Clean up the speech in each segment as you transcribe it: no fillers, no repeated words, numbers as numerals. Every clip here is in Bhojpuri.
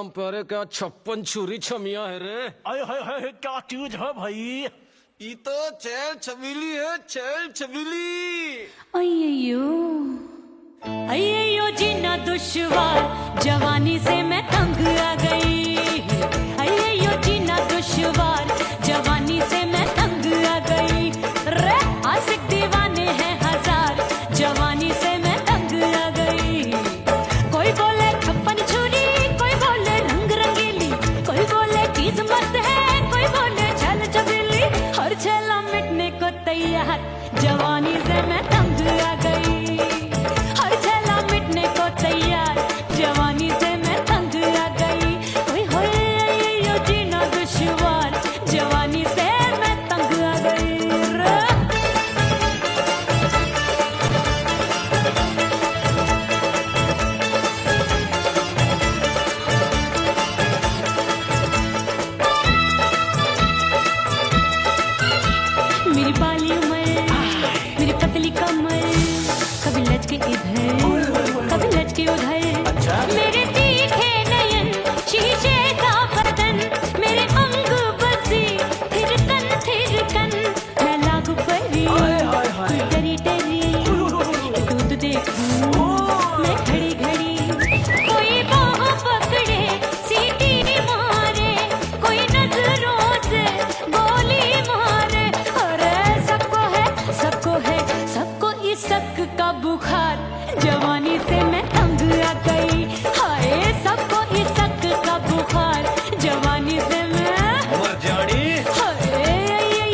नाम पर क्या 56 छुरी छमिया है रे। अरे हाय हाय क्या चीज है भाई। ये तो चैल छबीली है, चैल छबीली। अय्यो अय्यो जीना दुश्वार, जवानी से मैं तंग आ गई। अय्यो जीना दुश्वार, जवानी से मैं तंग आ गई। रे आशिक दीवाने हैं हजार, जवानी से मैं तंग आ गई। कोई बोले 56 छुरी, कोई बोले रंग रंगीली, कोई बोले चीज मस्त है, कोई बोले छल छबीली। हर छेला मिटने को तैयार, जवानी से मैं तंग आ गई। हर छेला मिटने को तैयार, जवानी से मैं तंग आ गई। ओए होए यो जीना दुश्वार, जवानी से मैं तंग आ गई। मेरी बाली उम्र, मेरी पतली कमर, कभी लचके इधर कभी लचके उधर। मेरे तीखे नयन, शीशे का बदन, मेरे अंग बसी थिरकन। मैं लागू परी डरी डरी, दूध देखूं मैं घड़ी घड़ी। कोई बाह पकड़े सीटी मारे, कोई नजरों से गोली मारे। अरे सबको सबको इस शक का बुखार, जवानी से मैं तंग आ गई। हाय सबको इस शक का बुखार, जवानी से मैं मर जानी। हाय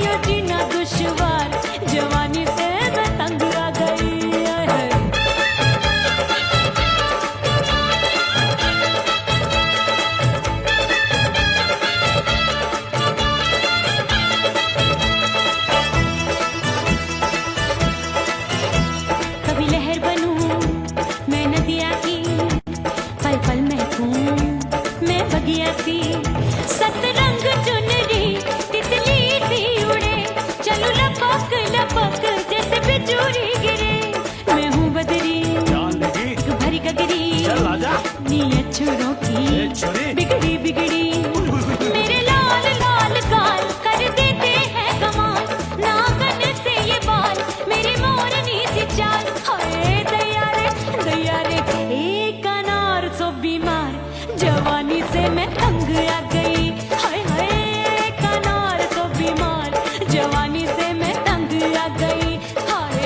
ये जीना दुश्वार, जवानी से मैं तंग आ गई। कभी लहर बनूं मैं नदिया की, पल पल महकूं मैं बगिया सी। सतरंग चुनरी तितली सी उड़े, चलूं लपक लपक जैसे बिजुरी गिरे। मैं हूँ बदरी भरी गगरी, नीयत छुरों की बिगड़ी बिगड़ी। मेरे लाल लाल गाल कर देते हैं कमाल, नागन से ये बाल मेरी मोरनी सी चाल। हाय दैया रे एक अनार सो बीमार, जवानी से मैं तंग आ गई। हाय हाय एक अनार सो बीमार, जवानी से मैं तंग आ गई। हाय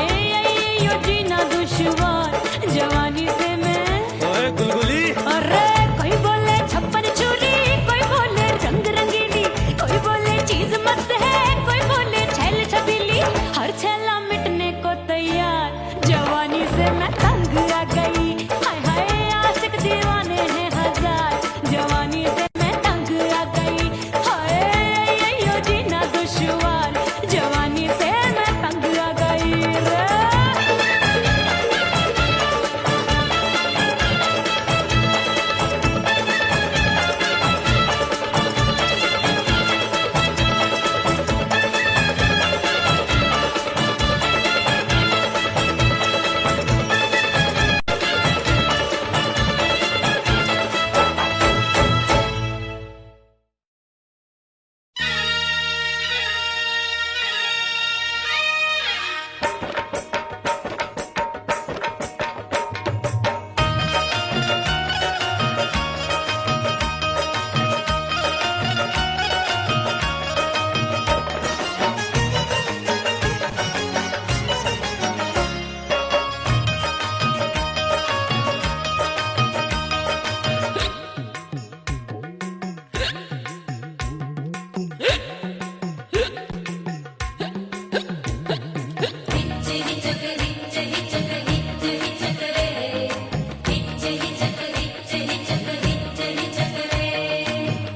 यो जीना दुश्वार, जवानी से मैं। ओए गुलगुली। अरे कोई बोले 56 छुरी, कोई बोले रंग रंगीली, कोई बोले चीज मस्त है, कोई बोले छैल छबीली। हर छेला मिटने को तैयार, जवानी से मैं तंग आ गई। हाय हाय आशिक दीवाने हैं हजार, जवानी से मैं तंग आ गई। हाय यो जीना दुश्वार, जवानी से मैं तंग आ गई रे।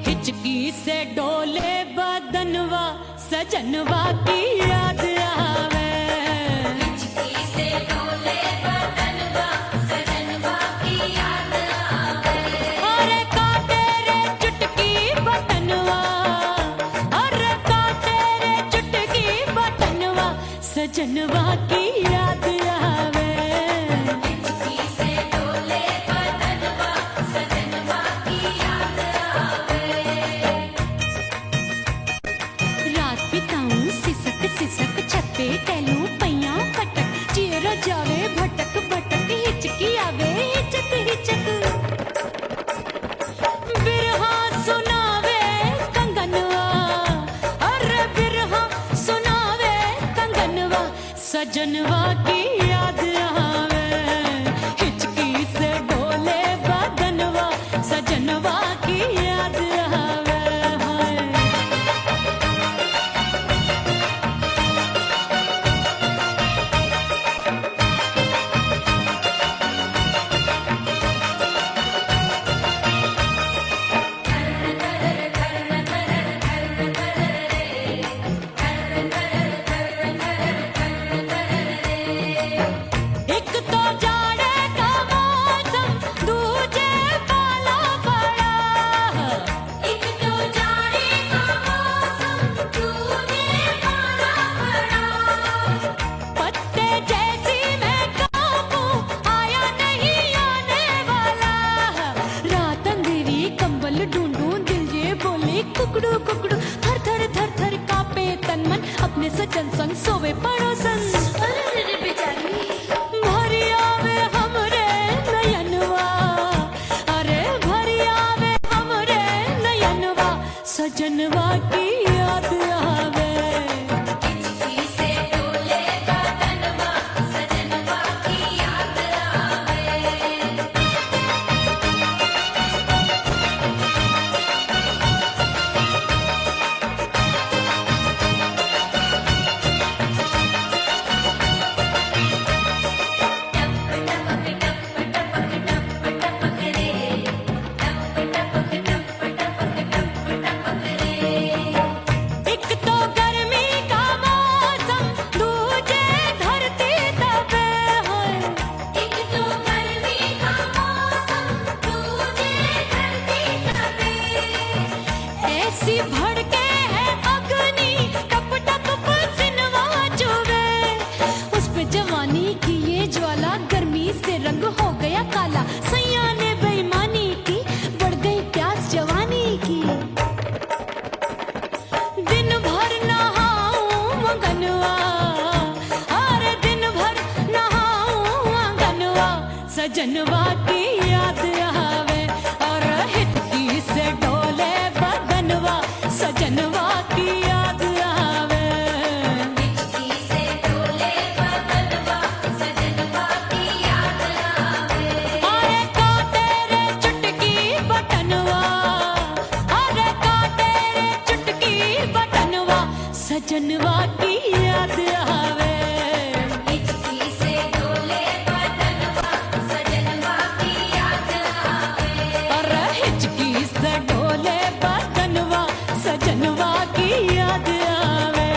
हिचकी से डोले बदनवा, सजनवा की याद आवे। हिचकी से डोले बदनवा, सजनवा की याद आवे। अरे का तेरे चुटकी बटनवा, अरे का तेरे चुटकी बटनवा, सजनवा की याद आवे। हिचकी से डोले बदनवा, सजनवा की याद बिताऊं सिसक सिसक छत पे टहलूं पैया पटक चेहरा जावे भटक भटक हिचकी आवे हिचक हिचक बिरहा सुनावे कंगनवा अरे बिरहा सुनावे कंगनवा सजनवा की याद आवे हिचकी से डोले बदनवा सजनवा की याद आवे हाय एक तो जाड़े का मौसम दूजे पाला पड़ा एक तो जाड़े का मौसम दूजे पाला पड़ा पत्ते जैसी मैं काबू आया नहीं आने वाला रात अंधेरी कंबल ढूंढूं दिल ये बोले कुकड़ू कुकड़ू थर थर थर थर कांपे तन मन अपने सजन संग सोवे पड़ोसन भरिया वे हमरे नयनवा अरे भरिया वे हमरे नयनवा सजनवा की याद आवे हिचकी से डोले बदनवा सजनवा की याद आवे एक तो गर्मी का मौसम दूजे धरती तपे है एक तो गर्मी का मौसम दूजे धरती तपे ऐसी भड़के है अग्नि टप टप पसीनवा चुभे उस पे जवानी की ये ज्वाला गर्मी से रंग हो गया काला सैया ने बेईमानी की बढ़ गई प्यास जवानी की दिन भर नहाऊं मगनवा अरे दिन भर नहाऊं मगनवा सजनवा की याद आवे और हिचकी से डोले बदनवा सजनवा की याद आवे हिचकी से डोले बदनवा सजनवा की याद आवे अरे का तेरे चुटकी बटनवा अरे का तेरे चुटकी बटनवा सजनवा की याद आवे हिचकी से डोले बदनवा सजनवा की याद आवे अरे हिचकी से डोले बदनवा सजनवा की याद आवे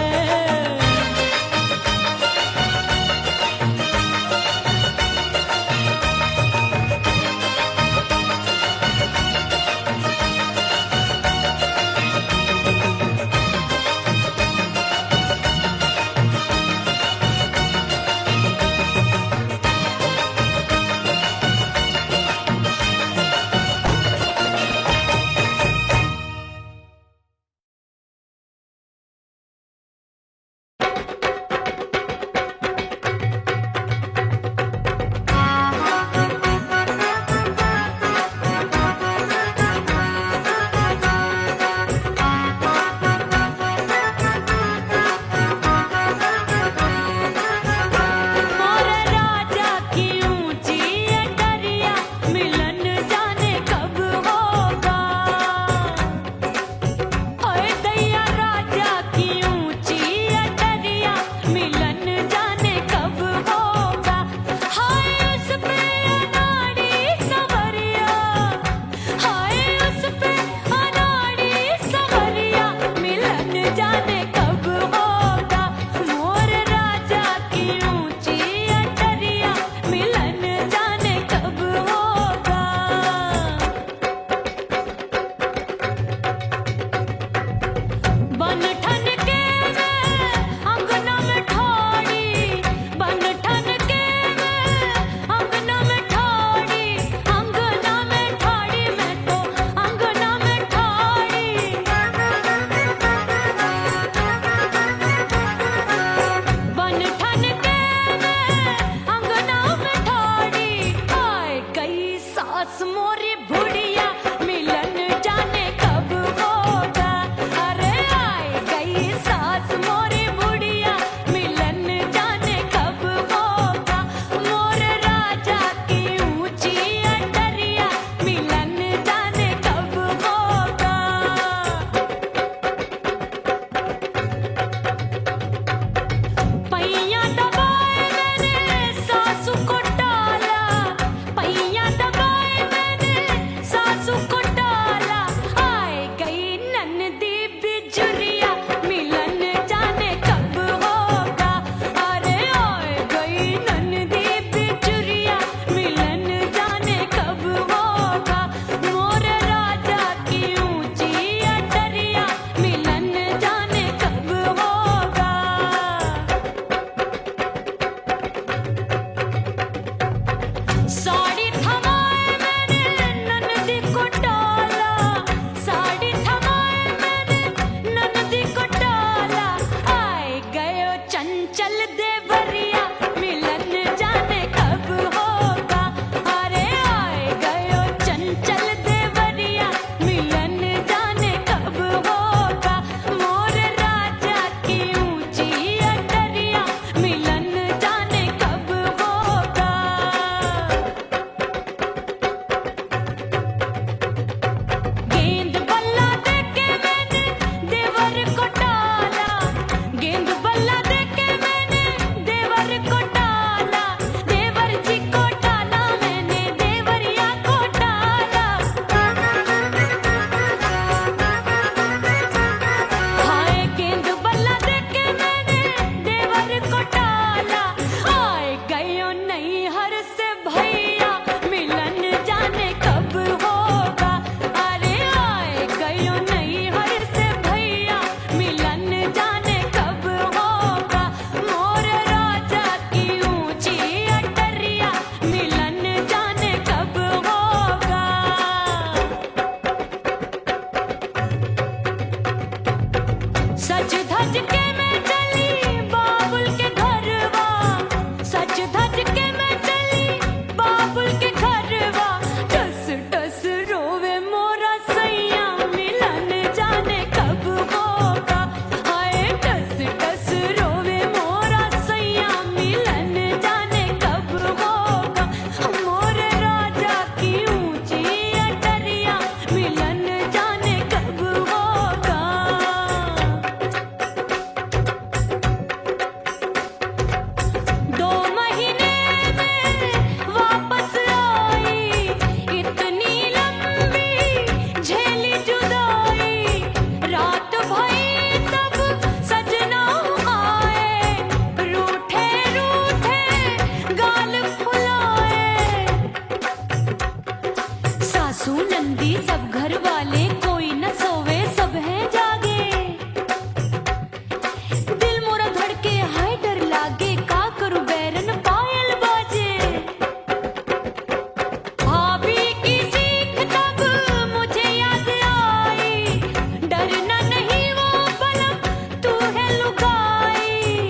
जाने कब होगा मोर राजा की ऊंची अटरिया मिलन जाने कब होगा सज धज के मैं चली बाबुल के घरवा सज धज के मैं चली बाबुल के घरवा टस टस रोवे मोरा सैया मिलन जाने कब होगा हाय टस टस रोवे मोरा सैया मिलन जाने कब होगा मोर राजा की ऊंची अटरिया मिलन जाने कब होगा 2 महीने में वापस आई इतनी लंबी झेली जुदाई रात भई तब सजना आए रूठे रूठे गाल फुलाए सासू नंदी सब घर वाले कोई न सोवे सब हैं जागे दिल मोरा धड़के हाय डर लागे का करूं बैरन पायल बाजे भाभी की सीख तब मुझे याद आई डरना नहीं वो बलम तू है लुगाई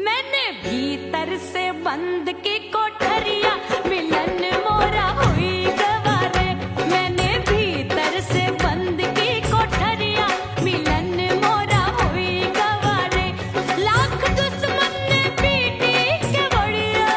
मैंने भीतर से बंद की कोठरिया मिलन मोरा हुई गवारे मैंने भीतर से बंद की कोठरिया मिलन मोरा हुई गवारे लाख दुश्मन ने पीटी के बढ़िया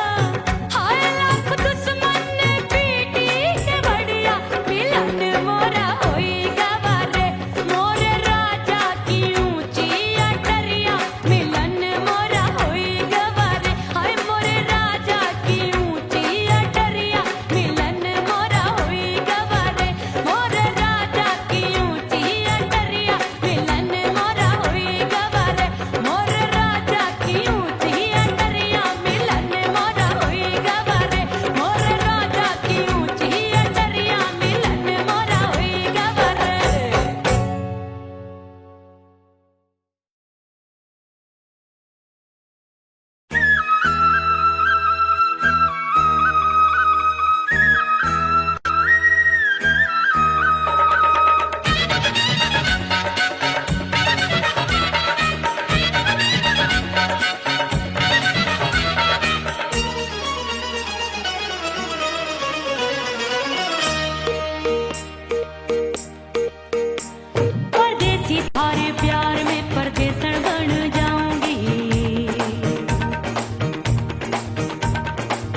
हाय लाख दुश्मन ने पीटी के बढ़िया मिलन मोरा हुई गवारे मोर राजा की ऊंची अटरिया मिलन मोरा हुई गवारे हाय मोर राजा की ऊंची अटरिया मिलन मोरा हुई गवारे मोर राजा की ऊंची अटरिया मिलन मोरा हुई गवारे मोर राजा की ऊंची अटरिया मिलन मोरा हुई गवारे मोर राजा की ऊंची अटरिया मिलन मोरा हुई गवारे परदेसी थारे प्यार में परदेसन बन जाऊंगी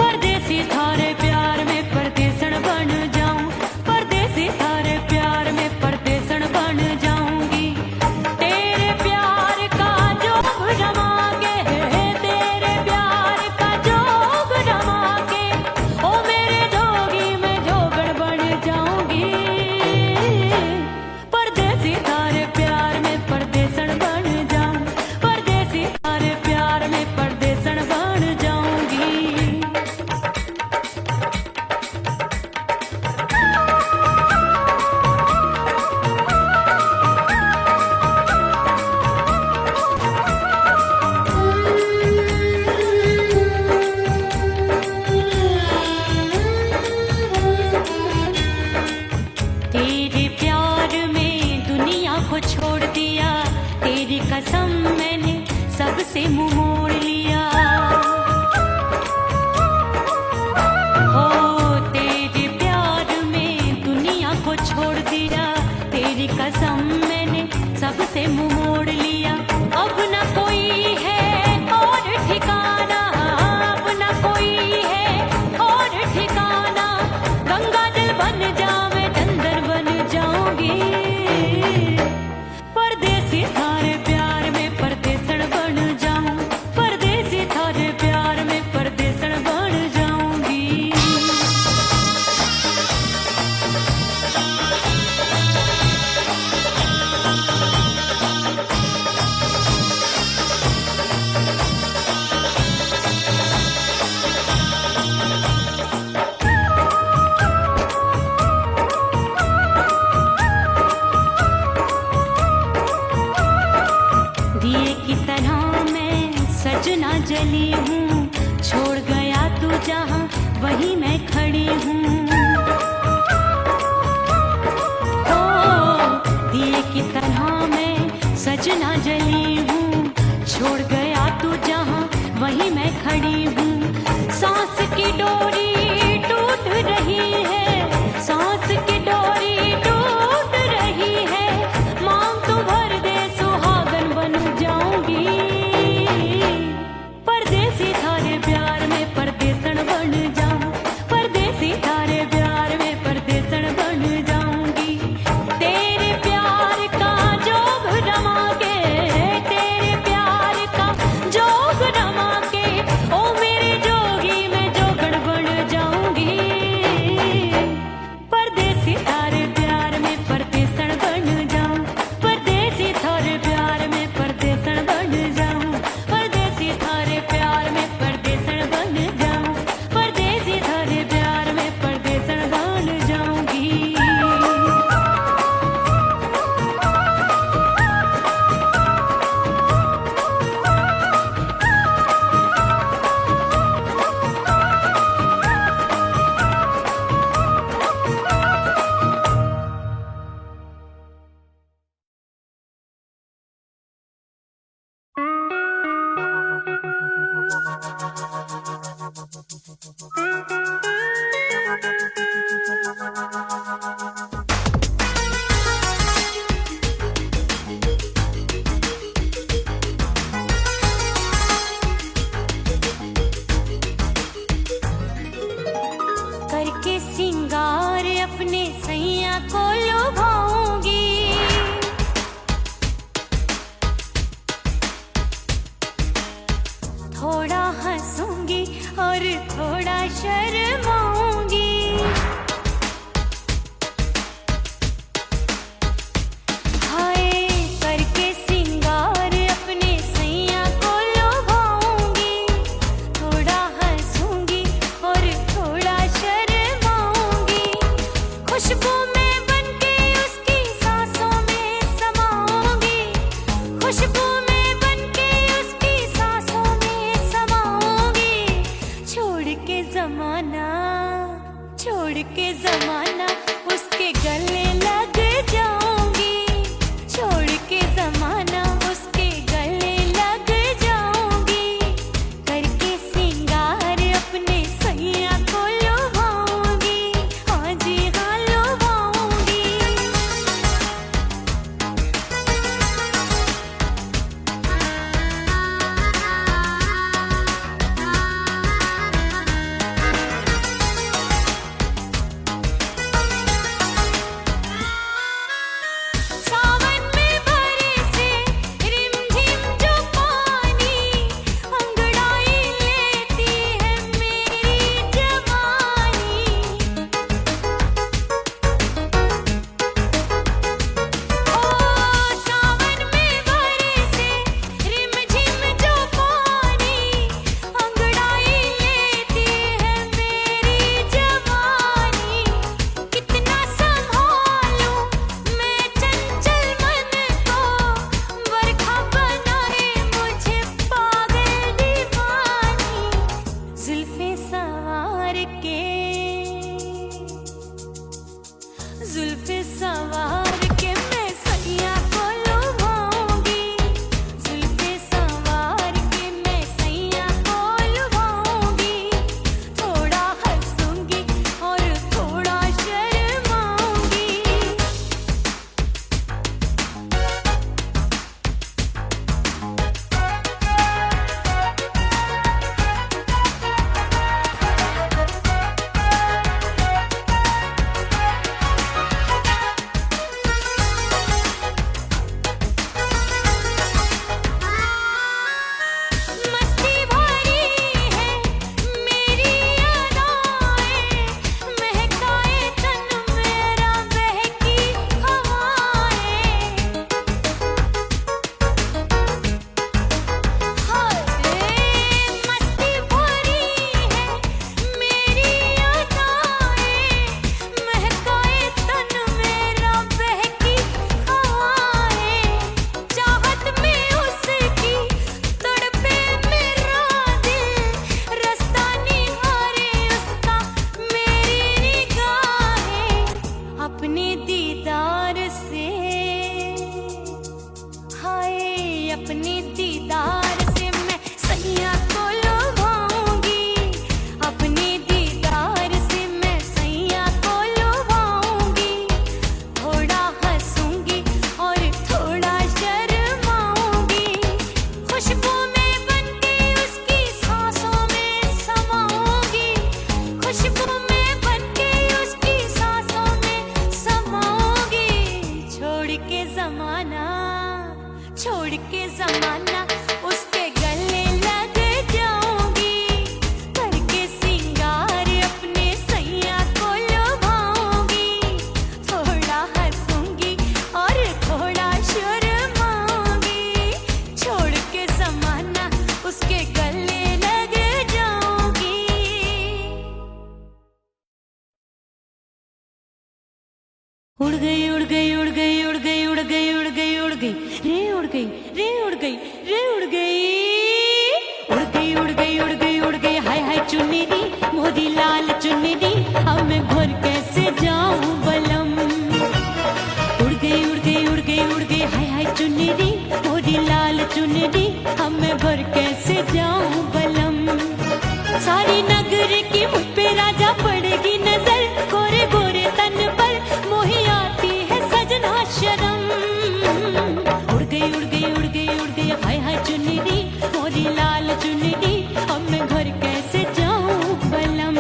परदेसी थारे प्यार में परदेसन बन जाऊं परदेसी थारे प्यार में परदेसन बन जाऊंगी तेरे प्यार का जोग जमा के तेरे प्यार का जोग जमा के ओ मेरे जोगी मैं जोगड़ बन जाऊंगी परदेसी थारे प्यार में परदेसन बन जाऊं परदेसी थारे प्यार में परदेसन बन जाऊंगी तेरे प्यार में दुनिया को छोड़ दिया तेरी कसम मैंने सबसे मुंह मोड़ लिया हो तेरे प्यार में दुनिया को छोड़ दिया तेरी कसम मैंने सबसे मुंह मोड़ लिया अब न कोई है और ठिकाना अब न कोई है और ठिकाना गंगा जल बन जावे चंदन बन जाऊंगी परदेसी थारे प्यार में परदेसन बन जाऊं परदेसी थारे प्यार में परदेसन बन जाऊंगी सजना जली हूँ, छोड़ गया तू जहाँ वहीं मैं खड़ी हूँ। ओ दिए की तरह मैं सजना जली हूँ, छोड़ गया तू जहाँ वहीं मैं खड़ी हूँ। सांस की डोरी टूट रही है, सांस की डोरी टूट रही है, मांग तू भर दे सुहागन बन जाऊंगी। परदेसी थारे प्यार में परदेसन बन जाऊं, परदेसी थारे प्यार में परदेसन बन जाऊंगी। तेरे प्यार का जोग रमा के, तेरे प्यार का जोग रमा के, ओ मेरे जोगी मैं जोगण बन जाऊंगी। परदेसी थारे प्यार में परदेसन बन जाऊं, परदेसी थारे प्यार में परदेसन बन जाऊं, परदेसी थारे प्यार में परदेसन बन जाऊं, परदेसी थारे प्यार में परदेसन बन जाऊंगी। करके सिंगार अपने सैया को लुभाऊंगी, थोड़ा हंसूंगी और थोड़ा शर्माऊंगी। हाय करके सिंगार अपने सैया को लुभाऊंगी, थोड़ा हंसूंगी और थोड़ा शर्माऊंगी। खुशबू में बनके उसकी सांसों में समाऊंगी, खुशबू में बनके उसकी सांसों में समाऊंगी। छोड़ के जमाना अपने दीदार से मैं सैया को लुभाऊंगी, अपने दीदार से मैं सैया को लुभाऊंगी। थोड़ा हंसूंगी और थोड़ा शर्माऊंगी, खुशबू में बनके उसकी सांसों में समाऊंगी, खुशबू में बनके उसकी सांसों में समाऊंगी। छोड़ के जमाना उसके गले लग जाऊंगी, करके सिंगार अपने सैया को लुभाऊंगी। थोड़ा हंसूंगी और थोड़ा शर्माऊंगी, छोड़ के जमाना उसके गले लग जाऊंगी। उड़ गई उड़ गई उड़ गई उड़ गई उड़ गई उड़ गई उड़ गई रे उड़ गई रे उड़ गई रे उड़ गई उड़ गई उड़ गई उड़ गई उड़ गई हाय हाय चुन्नी मोदी लाल चुन्नी अब मैं घर कैसे जाऊं बलम। उड़ गई उड़ गई उड़ गई उड़ गई हाय हाय चुन्नी मोदी लाल चुन्नी अब मैं घर कैसे जाऊं बलम। सारी नगर की मुझ पे राजा पड़ेगी नजर, गोरे गोरे तन पर मोही आती है सजना शर्म। उड़ गई उड़ गई उड़ गई उड़ गई हाय हाय चुन्नी मोरी लाल चुन्नी अब मैं घर कैसे जाऊं बलम।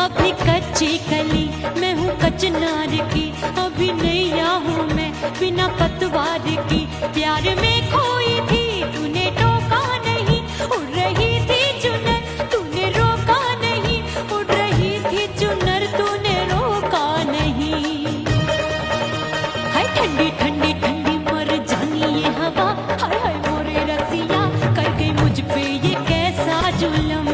अभी कच्ची कली मैं हूँ कचनार की, अभी नैया हूँ मैं बिना पतवार की। प्यार में खोई थी तूने टोका नहीं, उड़ रही थी चुनर तूने रोका नहीं, उड़ रही थी चुनर तूने रोका नहीं। हाय ठंडी ठंडी ठंडी मर जानी ये हवा, हाय हाय मोरे रसिया कर गई मुझ पे ये कैसा जुलम।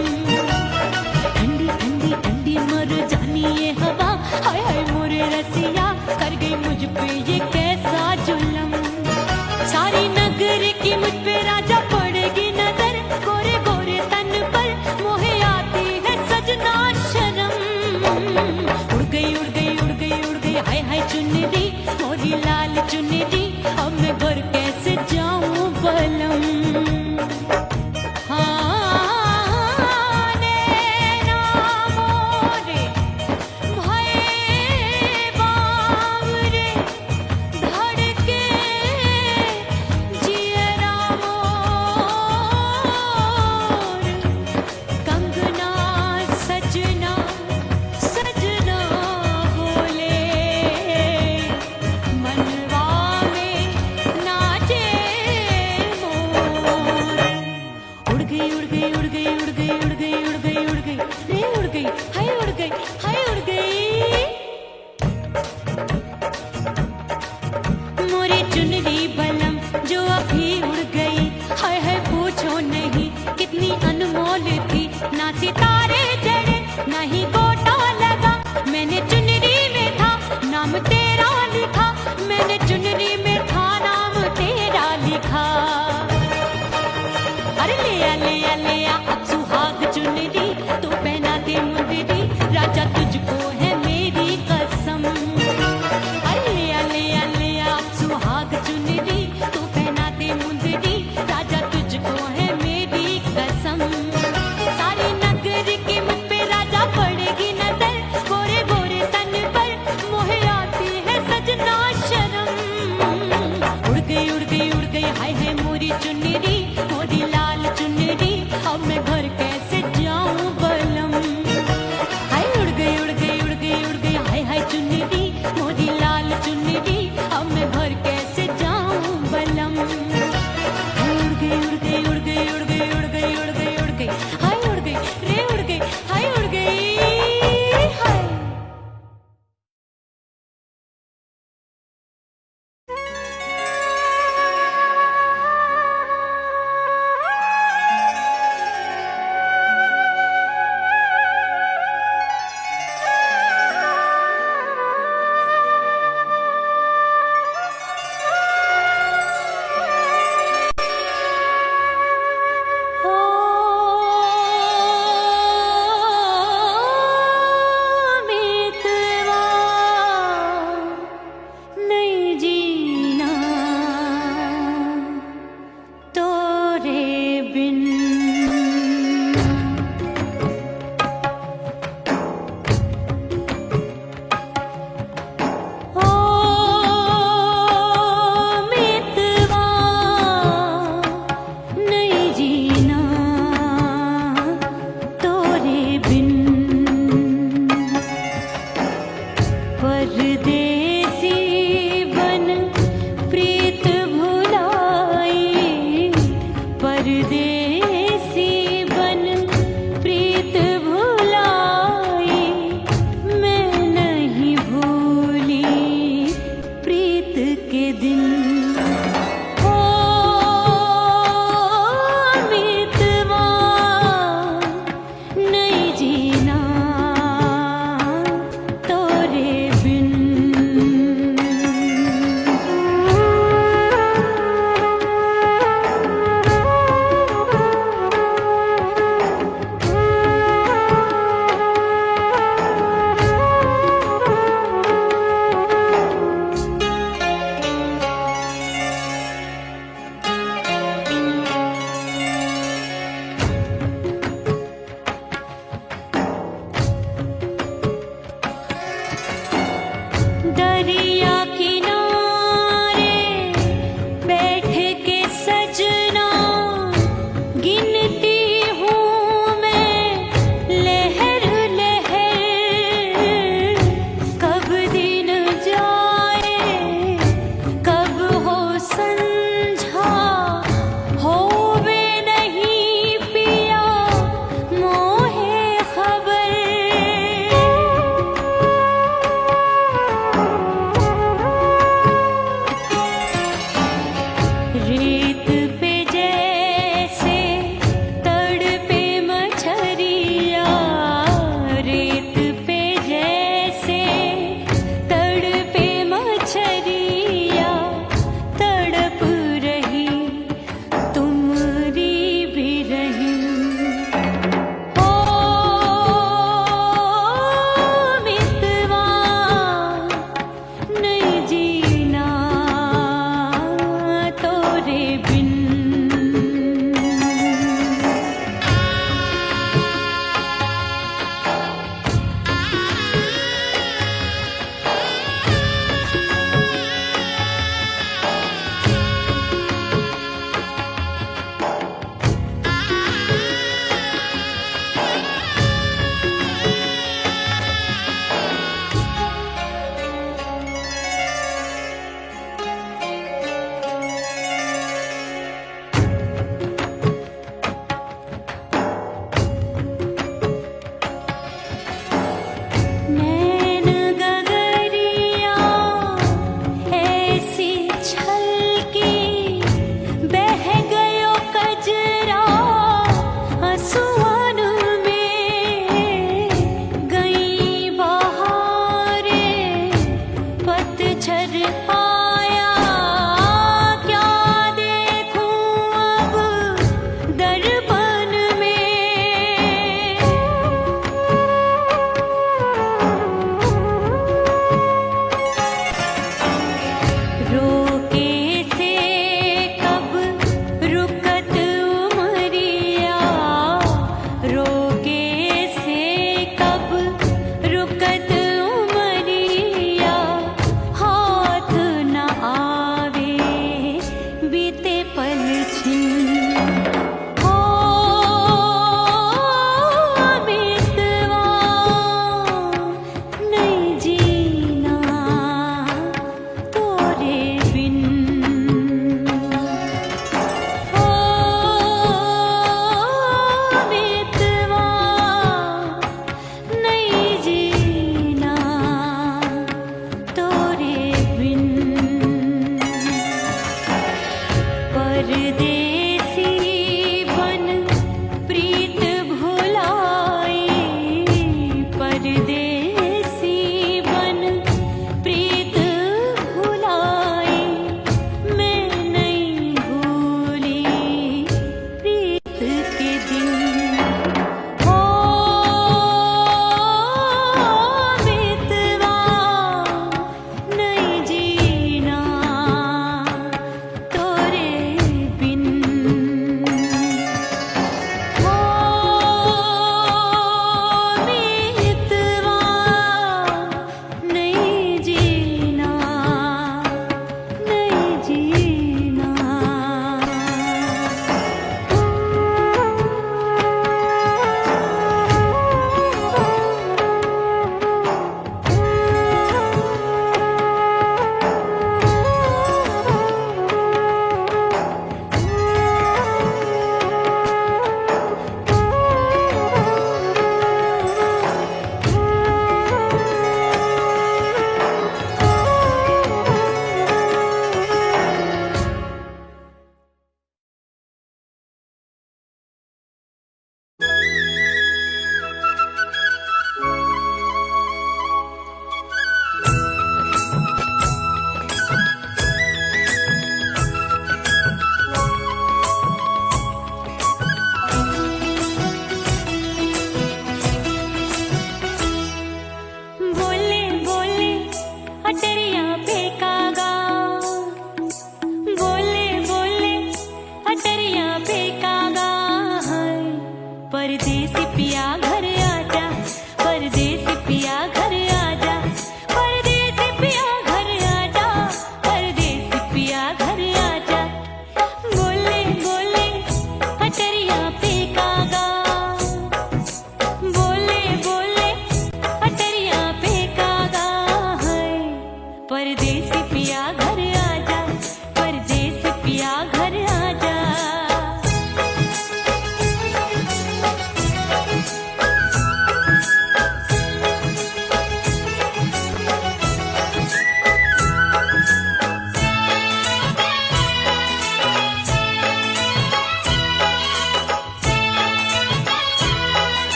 ठंडी ठंडी ठंडी मर जानी ये हवा, हाय हाय मोरे रसिया कर गई मुझ पे ये कैसा जुलम। सारी नगर की मुझ पे राजा पड़ेगी नजर, गोरे गोरे तन पर मोहे आती है सजना शर्म। उड़ गई उड़ गई उड़ गई उड़ गई हाय हाय चुन्नी मोरी लाल चुन्नी अब मैं घर कैसे जाऊं बलम। ना सितारे जड़े ना ही गोटा लगा, मैंने चुनरी में था नाम तेरा लिखा, मैंने चुनरी में था नाम तेरा लिखा। अरे ले आ अब सुहाग चुनरी तू पहना दे मुंदरी, राजा तुझको है मेरी कसम। अरे ले आ अब सुहाग चुनरी तू पहना दे मुंदरी, राजा तुझको है मेरी कसम। सारी नगर की मुझ पे राजा पड़ेगी नजर, गोरे गोरे नहीं जीना तोरे बिन।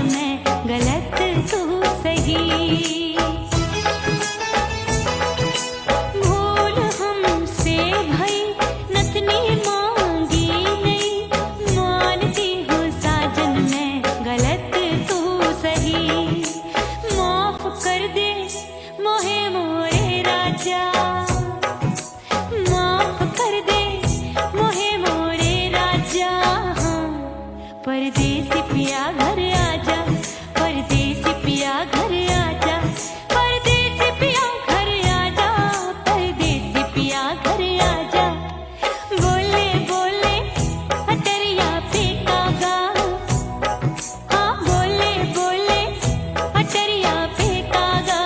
मैं गलत तू सही। भूल हमसे भई नथनी मांगी नहीं, मानती हूँ साजन मैं गलत तू सही। माफ कर दे मोहे मोरे राजा, माफ कर दे मोहे मोरे राजा। हाँ, परदेसी पिया घर आजा, परदेसी पिया घर आजा, परदेसी पिया घर आजा, परदेसी पिया घर आजा। बोले बोले अटरिया पे कागा, हाँ बोले बोले अटरिया पे कागा।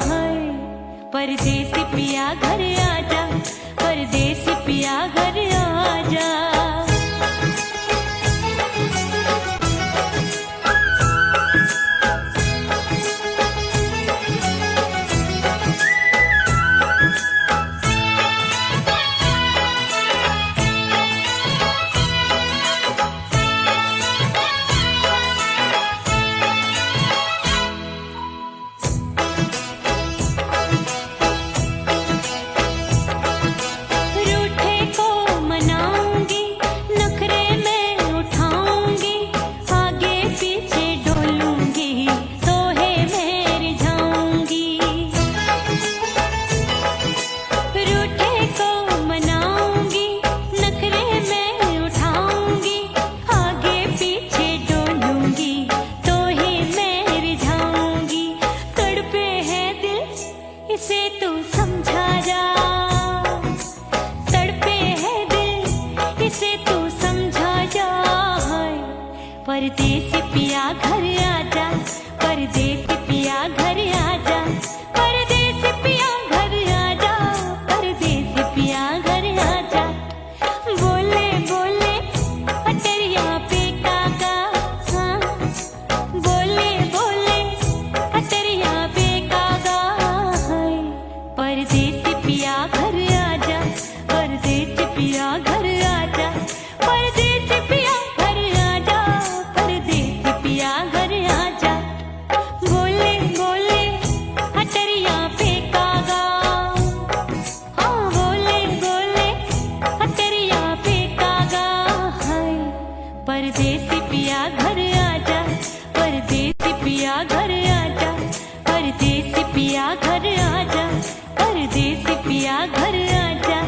हाय परदेसी पिया घर आजा, परदेसी पिया घर आजा। रूठे को मनाऊंगी, नखरे में उठाऊंगी, आगे पीछे डोलूंगी, तो है मैं रिझाऊंगी। रूठे को मनाऊंगी, नखरे में उठाऊंगी, आगे पीछे डोलूंगी, तो है मैं रिझाऊंगी। तड़पे है दिल इसे तू समझा जा, तड़पे है दिल इसे तू समझा जा। हाय परदेसी पिया घर आजा, परदेसी पिया घर आजा, परदेसी पिया घर आजा, परदेसी पिया घर आजा। बोले बोले अटरिया पे कागा, हाँ बोले बोले अटरिया पे कागा। हाय परदेसी पिया घर आजा, परदेसी पिया घर आजा, परदेसी पिया घर आजा, परदेसी पिया घर आजा। बोले बोले अटरिया पे कागा, हाँ बोले बोले अटरिया पे कागा। हाय परदेसी पिया घर आजा, परदेसी पिया घर आजा, परदेसी पिया घर आजा, परदेसी पिया घर आजा,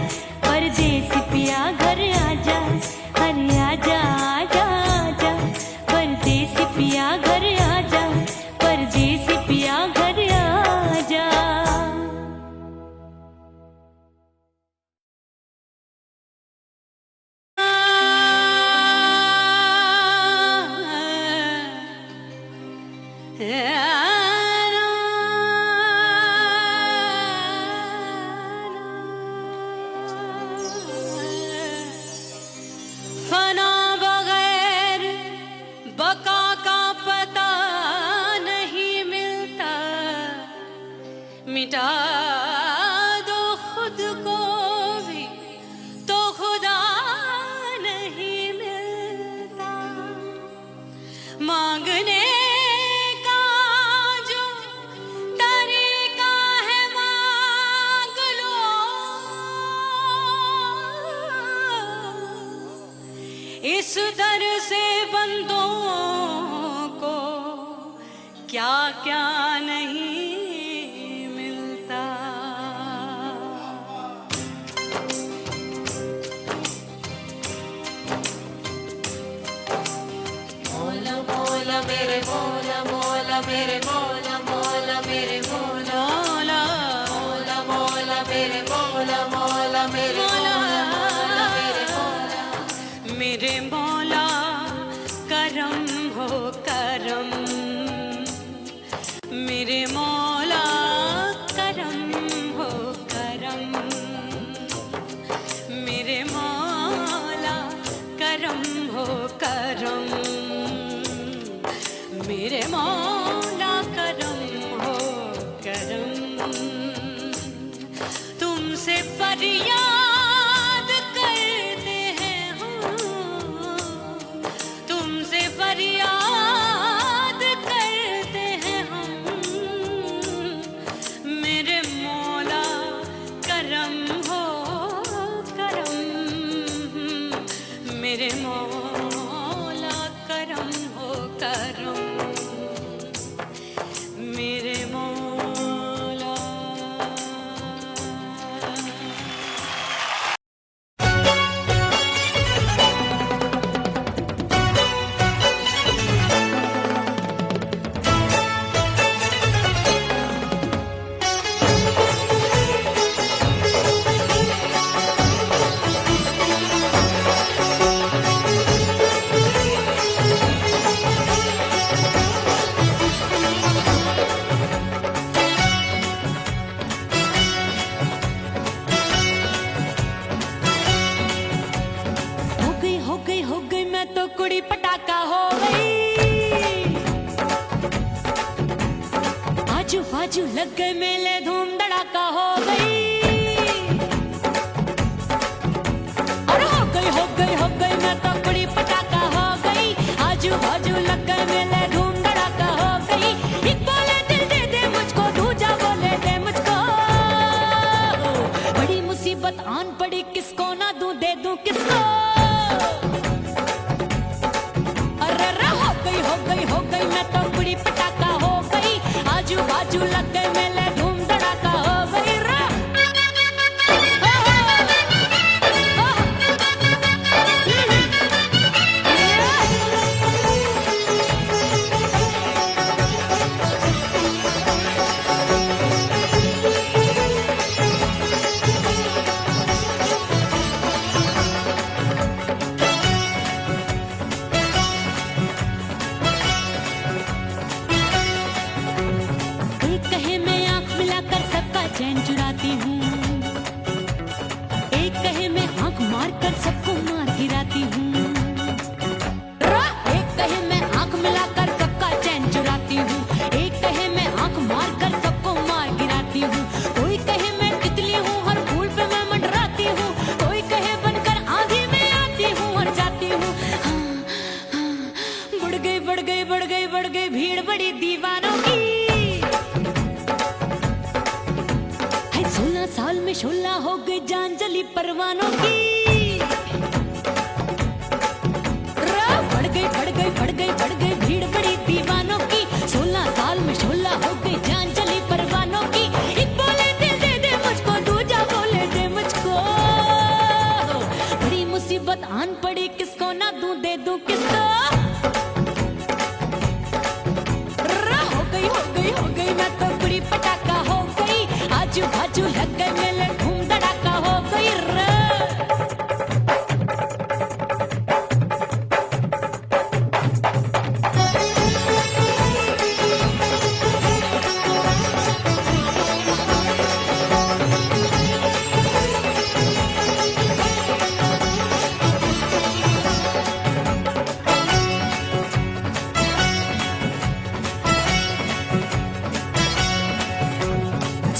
परदेसी पिया घर आजा। अरे आजा आजा आजा, परदेसी पिया घर आजा, परदेसी पिया घर आजा। फना बगैर बका का पता नहीं मिलता, मिटा दो खुद को भी तो खुदा नहीं मिलता। मांगने का जो तरीका है मांग लो, इस दर से बंदों को क्या क्या नहीं मिलता। मौला मौला मेरे मौला, मौला मेरे मौला, मौला मेरे मौला, मौला मौला मेरे मौला, मौला मेरे मौला, मौला मेरे मौला। मेरे मौला करम हो करम, मेरे मौला करम हो करम, मेरे मौला करम हो करम, मेरे मौला करम हो करम। तुमसे फरियाद करते हैं हम, तुमसे फरियाद बाजू लग गए मेले धूम धड़ाका हो गई और हो गई मैं तो बड़ी पटाखा हो गई आजू बाजू लग गए मेले धूम धड़ाका हो गई एक बोले दिल दे दे मुझको दूजा बोले दे मुझको बड़ी मुसीबत आन पड़ी किसको ना दूं दे दूं किसको अरे हो गई मैं तो बड़ी पटाखा हो गई आजू बाजू लग गए मेले धूम धड़ाका हो गई रा एक कहे मैं आंख मिलाकर सबका चैन चुराती हूँ एक कहे मैं आंख मारकर सबको मार गिराती हूँ एक कहे मैं आंख मिलाकर सबका चैन चुराती हूँ एक कहे मैं आंख मारकर सबको मार गिराती हूँ कोई कहे मैं तितली हूँ हर फूल पे मैं मंडराती हूँ कोई कहे बनकर आंधी में आती हूँ और जाती हूँ बढ़ गई भीड़ बड़ी दीवानों की 16 साल में शोला हो गई जान जली परवानों की बढ़ गई भीड़ बड़ी दीवानों की 16 साल में शोला हो गई जान जली परवानों की एक बोले दिल दे दे मुझको दूजा बोले दे मुझको बड़ी मुसीबत आन पड़ी किसको ना दूं दे दूं किसको हो गई मैं तो बड़ी पटाखा हो गई आजू बाजू लग गए मेले धूम धड़ाका हो गई रे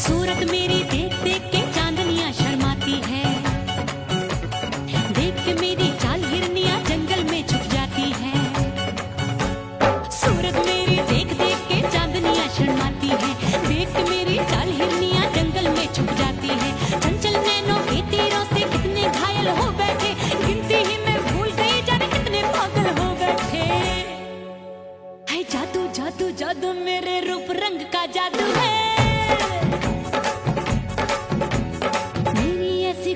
सूरत मेरी देख देख के चांदनियां शर्माती है देख के मेरी चाल हिरनियां जंगल में छुप जाती है सूरत मेरी देख देख के चांदनियां शर्माती है देख के मेरी चाल हिरनियां जंगल में छुप जाती है चंचल नैनों के तीरों से कितने घायल हो बैठे गिनती ही मैं भूल गई जाने कितने पागल हो बैठे है जादू जादू जादू मेरे रूप रंग का जादू है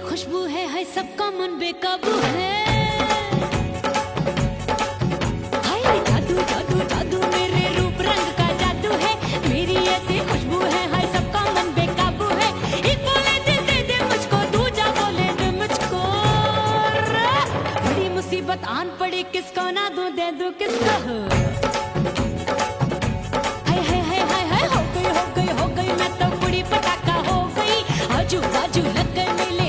खुशबू है सबका मन बेकाबू है हाय जादू जादू जादू मेरे रूप रंग का जादू है मेरी ऐसी खुशबू है हाय सबका मन बेकाबू है एक बोले दिल दे दे मुझको दूजा बोले दे मुझको बड़ी मुसीबत आन पड़ी किसको ना दूं दे दूं किसको हाय हो गई मैं तो बड़ी पटाखा हो गई आजू बाजू लग गए मेले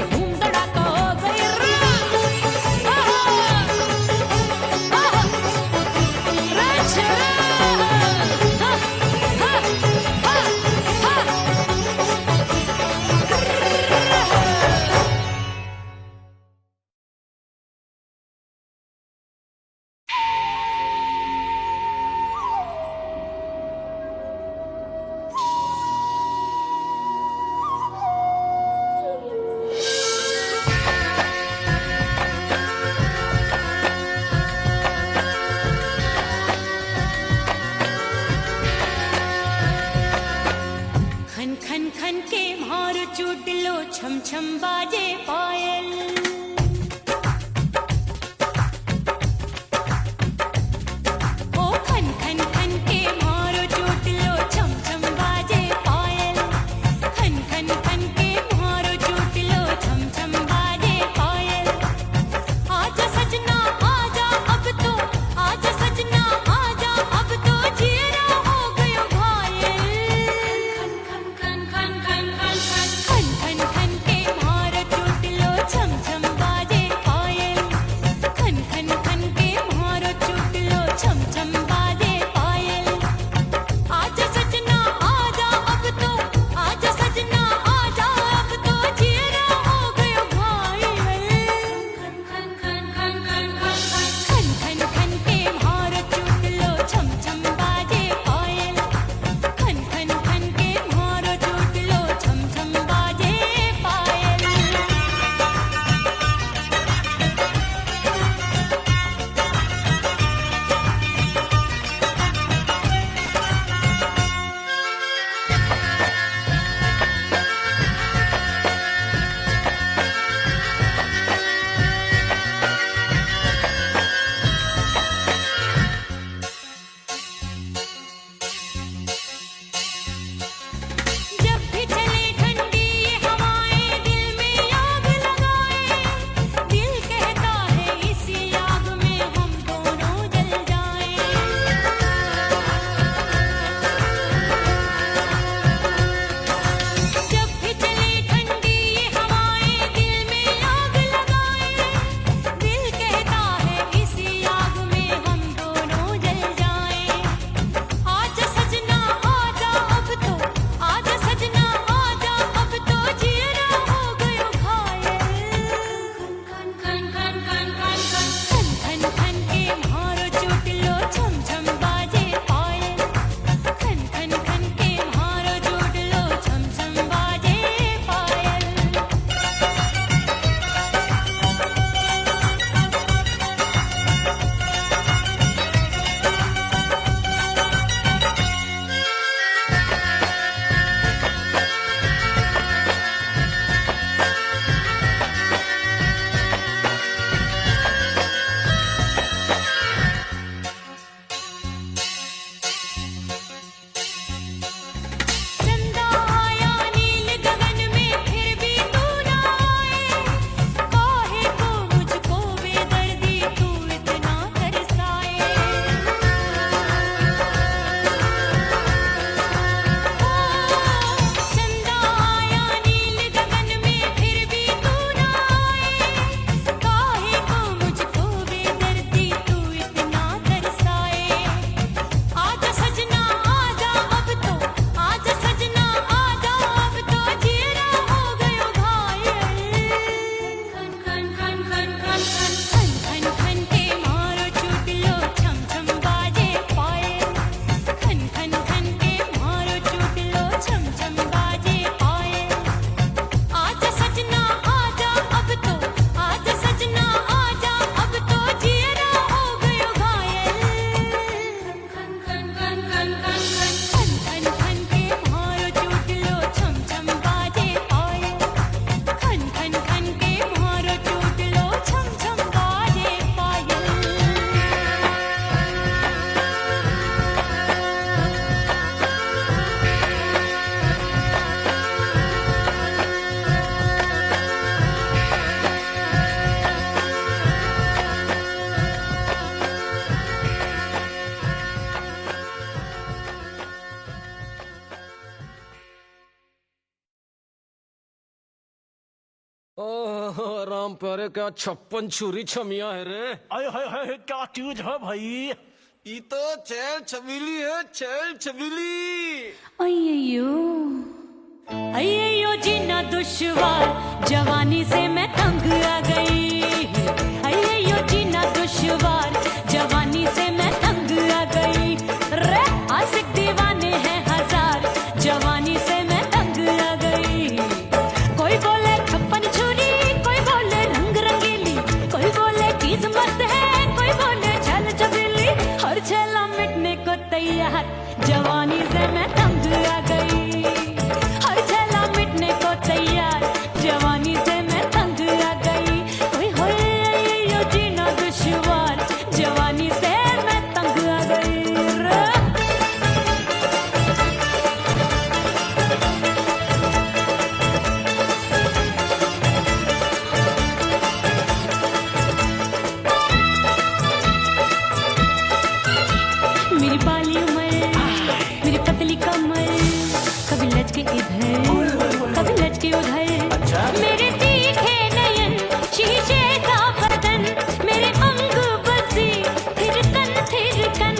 खन के मारो चूट लो छम छम बाजे पायल ओ खन खन के मारो चूट लो छम छम बाजे पायल खन खन के मारो चूट लो छम छम बाजे पायल आजा सजना आजा अब तो आजा सजना आजा अब तो जीरा हो गयो घायल खन खन के मारो चूट लो राम प्यारे क्या 56 छुरी छमिया है रे। अरे हाय हाय क्या चीज है भाई। ये तो चैल छबीली है, चैल छबीली। अय्यो अय्यो जीना दुश्वार, जवानी से मैं तंग आ गई। अय्यो जीना दुश्वार, जवानी से मैं तंग आ गई। रे आशिक दीवाने हैं हजार, जवानी से मैं तंग आ गई। कोई बोले 56 छुरी, कोई बोले रंग रंगीली, कोई बोले चीज मस्त है, कोई बोले छल छबीली। हर छेला मिटने को तैयार, जवानी से मैं तंग आ गई। हर छेला मिटने को तैयार, जवानी से मैं तंग आ गई। ओए होए यो जीना दुश्वार, जवानी से मैं तंग आ गई। मेरी बाली उम्र, मेरी पतली कमर, कभी लचके इधर कभी लचके उधर। मेरे तीखे नयन, शीशे का बदन, मेरे अंग बसी थिरकन।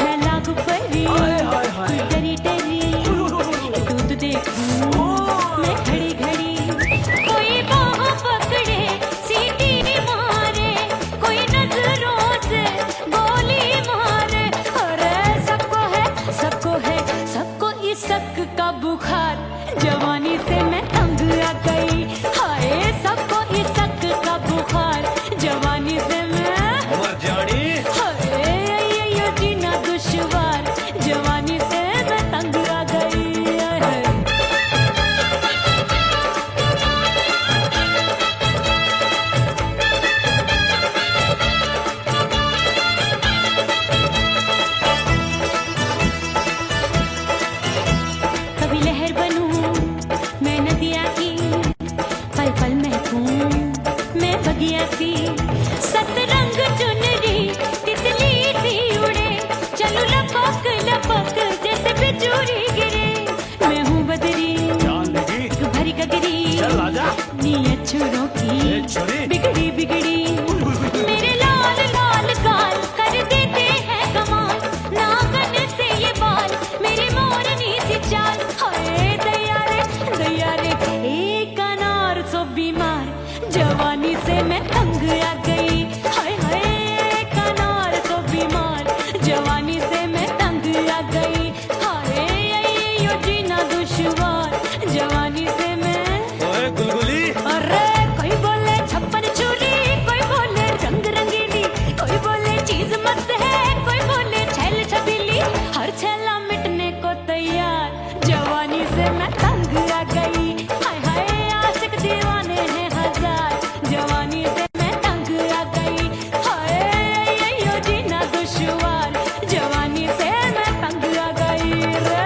मैं लागू परी डरी डरी, दूध देखूं मैं घड़ी घड़ी। कोई बाह पकड़े सीटी मारे, कोई नजरों से गोली मारे। अरे सबको इस शक का बुखार, जवानी से मैं तंग आ गई। हाय सबको इस शक का बुखार, जवानी से मैं मर जानी। हाय ये जीना दुश्वार, जवानी से मैं तंग आ गई। कभी लहर बनूं मैं नदिया की, पल पल महकूं मैं बगिया सी। सतरंग चुनरी तितली सी उड़े, चलूं लपक लपक जैसे बिजुरी गिरे। मैं हूँ बदरी जान लगी एक भरी गगरी, चल आजा। नीयत छुरों ए की छुरी। बिगड़ी बिगड़ी। मेरे लाल लाल गाल कर देते हैं कमाल, नागन से ये बाल मेरी मोरनी सी चाल। हाय दैया रे एक अनार सो बीमार, जवानी से मैं तंग आ गई। हाय हाय एक अनार सो बीमार, जवानी से मैं तंग आ गई। हाय यो जीना दुश्वार, जवानी से मैं। ओए गुलगुली। अरे कोई बोले 56 छुरी, कोई बोले रंग रंगीली, कोई बोले चीज मस्त है, कोई बोले छल छबीली। हर छेला मिटने को तैयार, जवानी से मैं तंग आ गई। हाय हाय आशिक दीवाने हैं हजार, जवानी से मैं तंग आ गई। हाय यो जीना दुश्वार, जवानी से मैं तंग आ गई रे।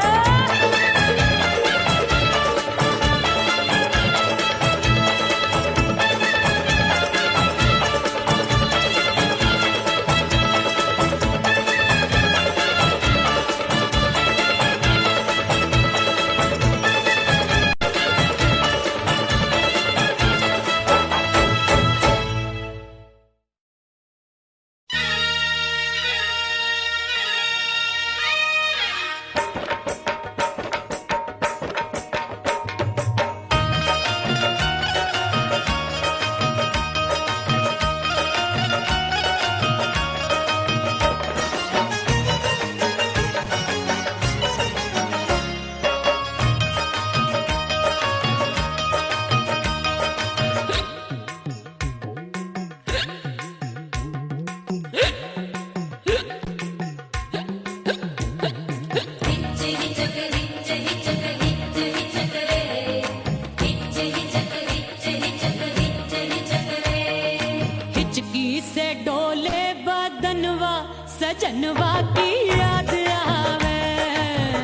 सजनवा की याद आवे,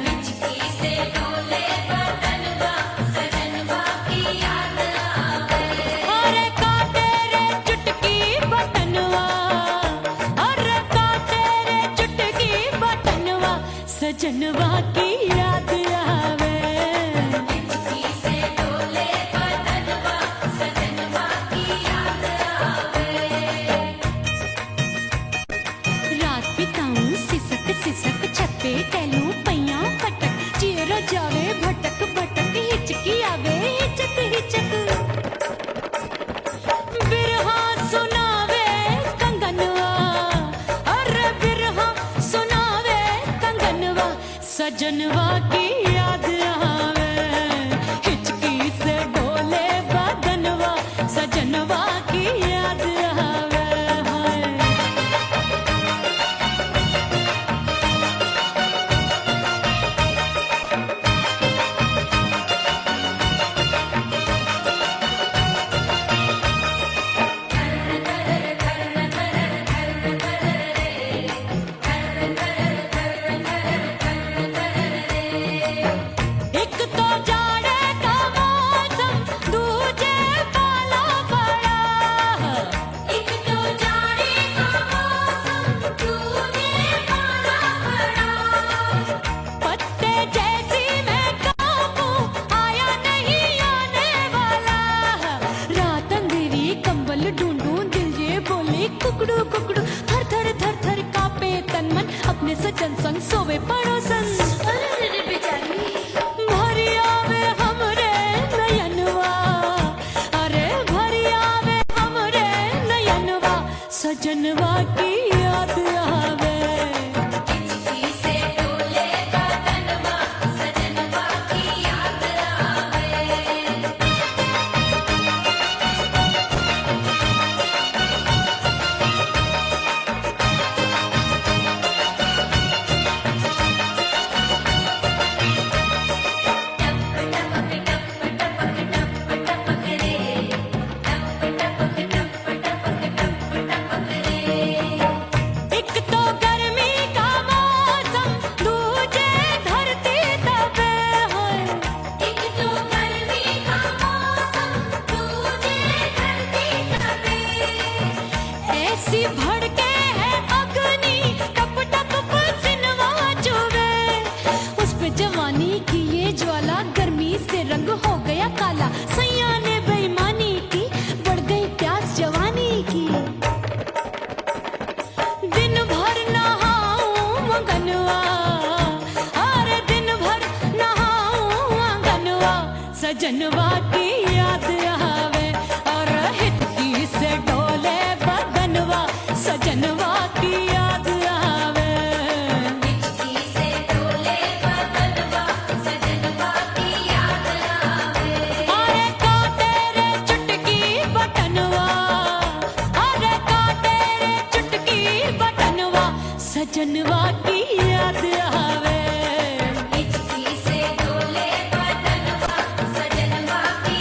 हिचकी से डोले बदनवा, सजनवा की याद आवे। अरे का तेरे चुटकी बटनवा, अरे का तेरे चुटकी बटनवा, सजनवा की याद आवे। हिचकी से डोले बदनवा, सजनवा की सजनवा की याद आवे, हिचकी से डोले बदनवा, सजनवा की याद आवे हाय। एक तो जाड़े का मौसम, दूजे पाला पड़ा, एक तो जाड़े का मौसम दूजे पाला पड़ा। पत्ते जैसी मैं कांपूं, आया नहीं आने वाला। रात अंधेरी कंबल ढूंढूं, दिल ये बोले कुकड़ू कुकड़ू, थर थर थर थर कांपे तन मन, अपने सजन संग सोवे पड़ोसन। अरे बेचारी भरी आवे हमरे नयनवा, अरे भरी आवे हमरे नयनवा, सजनवा की याद आवे। हिचकी से डोले बदनवा, सजनवा की याद आवे। एक तो गर्मी का मौसम, दूजे धरती तपे होए। एक तो गर्मी का मौसम दूजे धरती तपे। ऐसी भड़के है अग्नि, टप टप पसीनवा चुभे। उस पे जवानी की ये ज्वाला, गर्मी से रंग हो गया काला। सैया ने बेईमानी की, बढ़ गई प्यास जवानी की। दिन भर नहाऊं मगनवा, अरे दिन भर नहाऊं आंगनवा, सजनवा की याद आवे, और हिचकी से डोले बदनवा, सजनवा की याद आवे। हिचकी से डोले बदनवा, सजनवा की याद आवे। अरे का तेरे चुटकी बटनवा, अरे का तेरे चुटकी बटनवा, सजनवा की याद आवे। हिचकी से डोले बदनवा, सजनवा की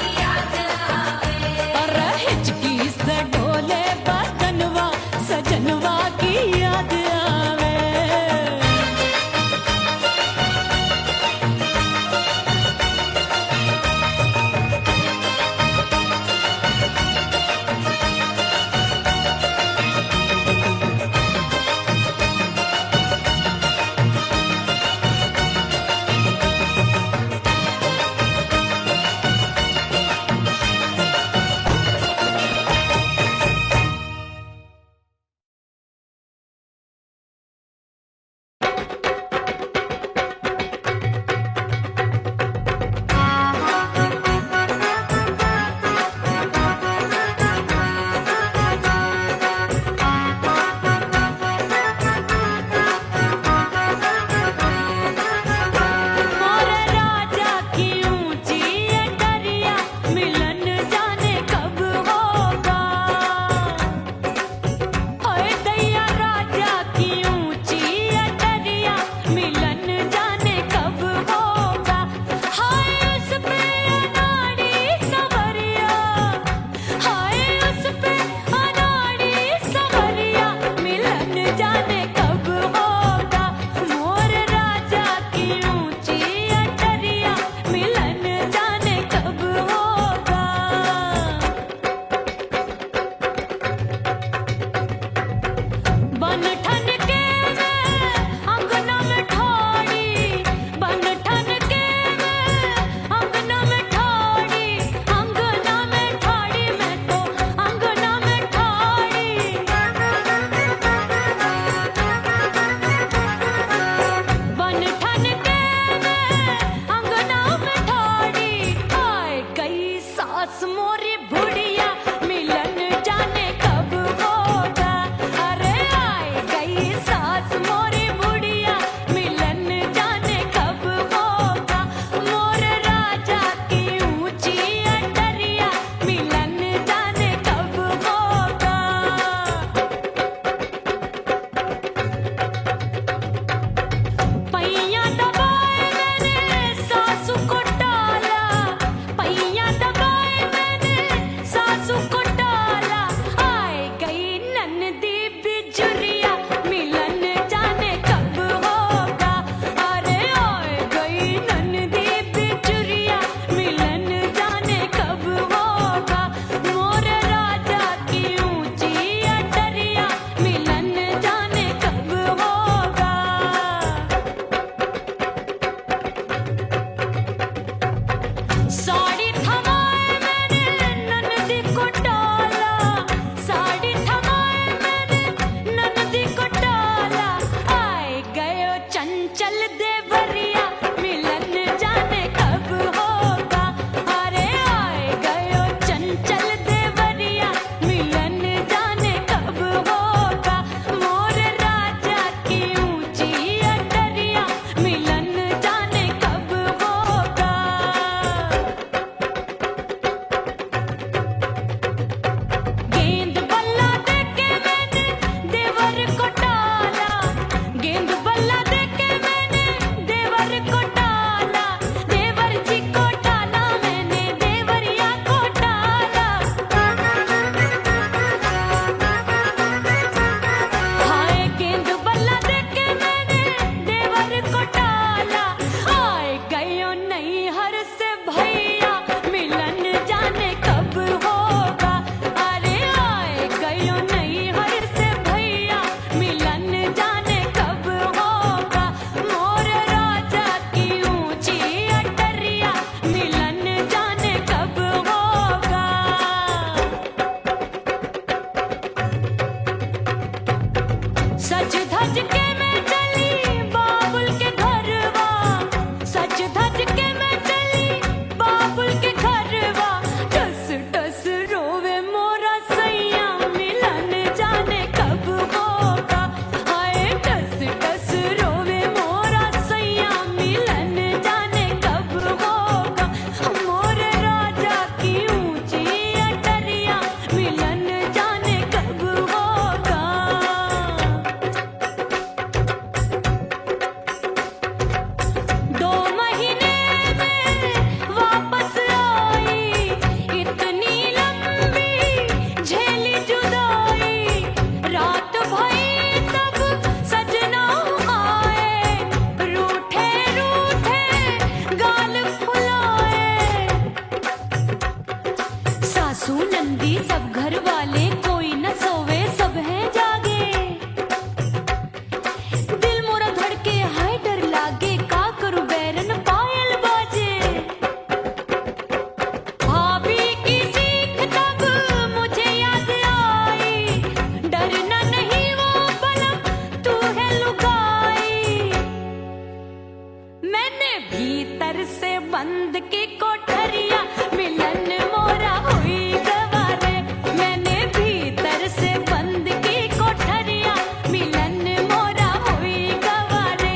भीतर से बंद की कोठरिया मिलन मोरा हुई गवारे मैंने भीतर से बंद की कोठरिया मिलन मोरा हुई गवारे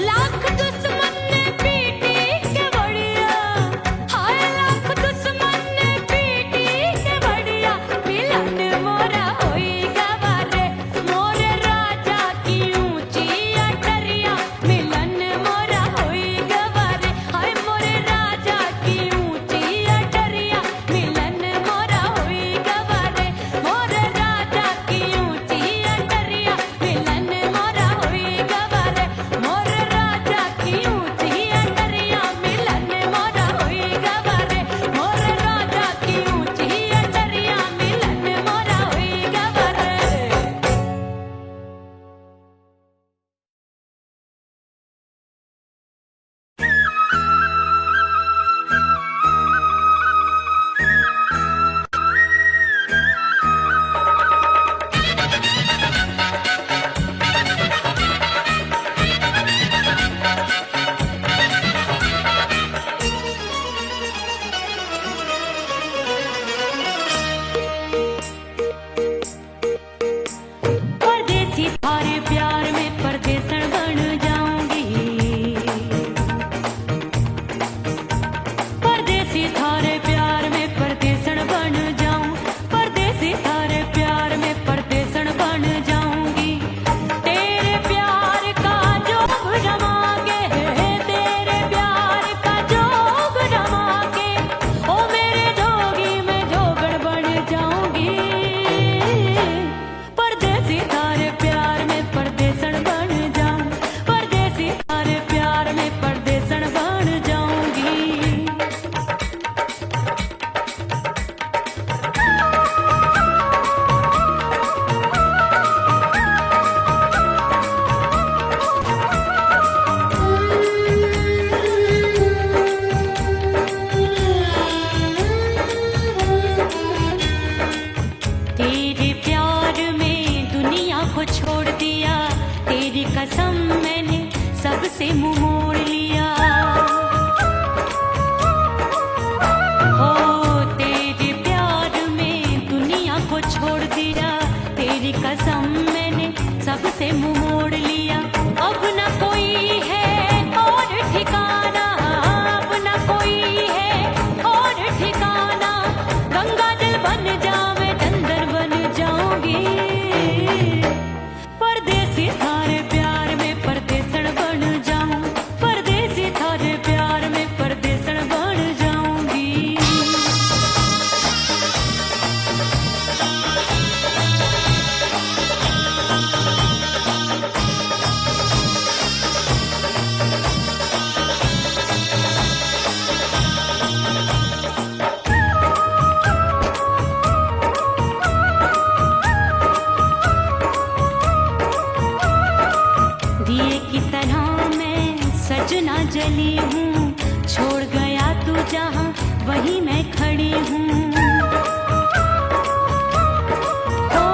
लाख दुश्मन ने पीटी के बढ़िया हाय लाख दुश्मन ने पीटी के बढ़िया मिलन मोरा हुई गवारे मोरे राजा की ऊंची अटरिया मिलन मोरा हुई गवारे हाय मोरे राजा की ऊंची अटरिया मिलन मोरा हुई गवारे मोरे राजा की ऊंची अटरिया मिलन मोरा हुई गवारे मोरे राजा की ऊंची अटरिया मिलन मोरा हुई गवारे मोरे राजा की ऊंची अटरिया मिलन मोरा हुई गवारे परदेसी थारे प्यार में परदेसन बन जाऊंगी परदेसी थारे प्यार में परदेसन बन जाऊं परदेसी थारे प्यार में परदेसन बन जाऊंगी तेरे प्यार का जोग जमा के तेरे प्यार का जोग जमा के ओ मेरे जोगी मैं जोगड़ बन जाऊंगी परदेसी थारे प्यार में परदेसन बन जाऊं परदेसी थारे प्यार में परदेसन बन जाऊंगी तेरे प्यार में दुनिया को छोड़ दिया तेरी कसम मैंने सबसे मुंह मोड़ लिया हो तेरे प्यार में दुनिया को छोड़ दिया तेरी कसम मैंने सबसे मुंह मोड़ लिया अब न कोई है और ठिकाना अब न कोई है और ठिकाना गंगा जल बन जावे चंदर बन जाऊंगी परदेसी थारे प्यार में परदेसन बन जाऊं परदेसी थारे प्यार में परदेसन बन जाऊंगी दिए की तरह मैं सजना जली हूँ छोड़ गया तू जहाँ वहीं मैं खड़ी हूँ ओ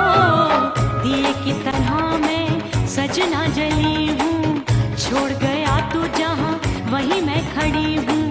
दिए की तरह मैं सजना जली हूँ छोड़ गया तू जहाँ वहीं मैं खड़ी हूँ